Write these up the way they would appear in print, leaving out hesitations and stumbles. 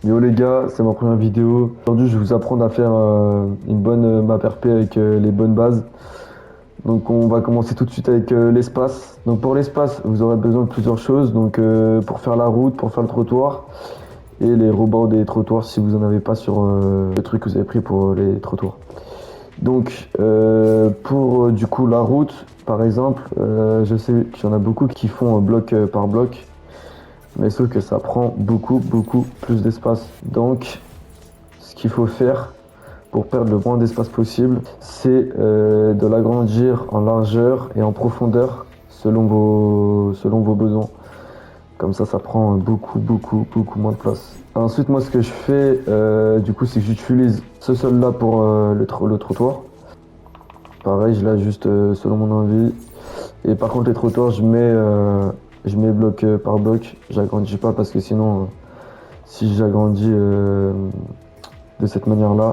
Yo les gars, c'est ma première vidéo. Aujourd'hui, je vais vous apprendre à faire une bonne map RP avec les bonnes bases. Donc on va commencer tout de suite avec l'espace. Donc pour l'espace, vous aurez besoin de plusieurs choses. Donc pour faire la route, pour faire le trottoir et les rebords des trottoirs si vous en avez pas sur le truc que vous avez pris pour les trottoirs. Donc pour du coup la route, par exemple, je sais qu'il y en a beaucoup qui font bloc par bloc. Mais sauf que ça prend beaucoup plus d'espace. Donc, ce qu'il faut faire pour perdre le moins d'espace possible, c'est de l'agrandir en largeur et en profondeur selon vos besoins. Comme ça prend beaucoup moins de place. Ensuite, moi, ce que je fais, du coup, c'est que j'utilise ce sol-là pour le trottoir. Pareil, je l'ajuste selon mon envie. Et par contre, les trottoirs, je mets bloc par bloc. J'agrandis pas parce que sinon, si j'agrandis de cette manière-là,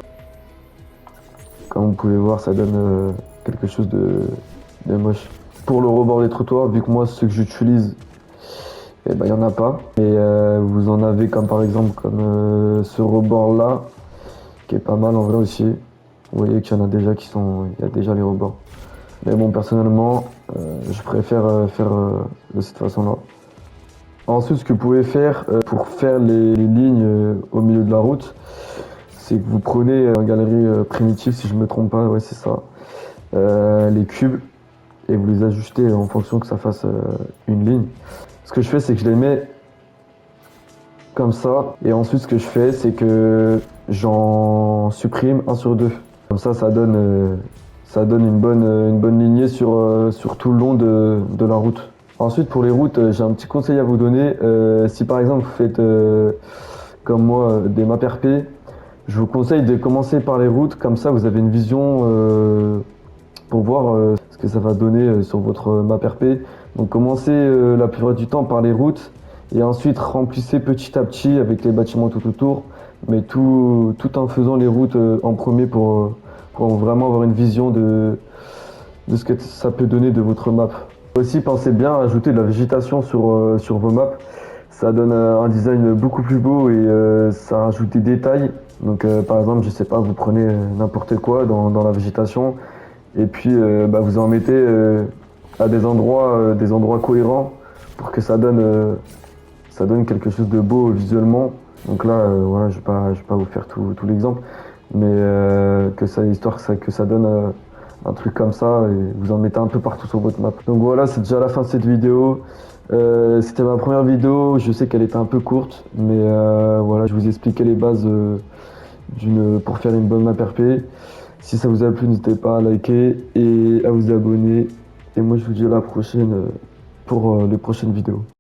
comme vous pouvez voir, ça donne quelque chose de moche. Pour le rebord des trottoirs, vu que moi, ceux que j'utilise, eh ben, il n'y en a pas. Et vous en avez comme par exemple comme ce rebord-là, qui est pas mal en vrai aussi. Vous voyez qu'il y en a déjà qui sont. Il y a déjà les rebords. Mais bon, personnellement, je préfère faire de cette façon-là. Ensuite, ce que vous pouvez faire pour faire les lignes au milieu de la route, c'est que vous prenez en galerie primitive, si je ne me trompe pas, ouais, c'est ça, les cubes et vous les ajustez en fonction que ça fasse une ligne. Ce que je fais, c'est que je les mets comme ça et ensuite, ce que je fais, c'est que j'en supprime un sur deux. Comme ça donne une bonne lignée sur tout le long de la route. Ensuite, pour les routes, j'ai un petit conseil à vous donner. Si par exemple vous faites comme moi des maps RP, je vous conseille de commencer par les routes. Comme ça, vous avez une vision pour voir ce que ça va donner sur votre map RP. Donc commencez la plupart du temps par les routes et ensuite remplissez petit à petit avec les bâtiments tout autour, mais tout en faisant les routes en premier pour vraiment avoir une vision de ce que ça peut donner de votre map. Aussi, pensez bien à ajouter de la végétation sur vos maps. Ça donne un design beaucoup plus beau et ça rajoute des détails. Donc, par exemple, je sais pas, vous prenez n'importe quoi dans la végétation et puis bah, vous en mettez à des endroits cohérents pour que ça donne quelque chose de beau visuellement. Donc là, voilà, je vais pas vous faire tout l'exemple, mais que ça donne un truc comme ça et vous en mettez un peu partout sur votre map. Donc voilà, c'est déjà la fin de cette vidéo. C'était ma première vidéo, je sais qu'elle était un peu courte, mais voilà, je vous ai expliqué les bases pour faire une bonne map RP. Si ça vous a plu, n'hésitez pas à liker et à vous abonner. Et moi, je vous dis à la prochaine pour les prochaines vidéos.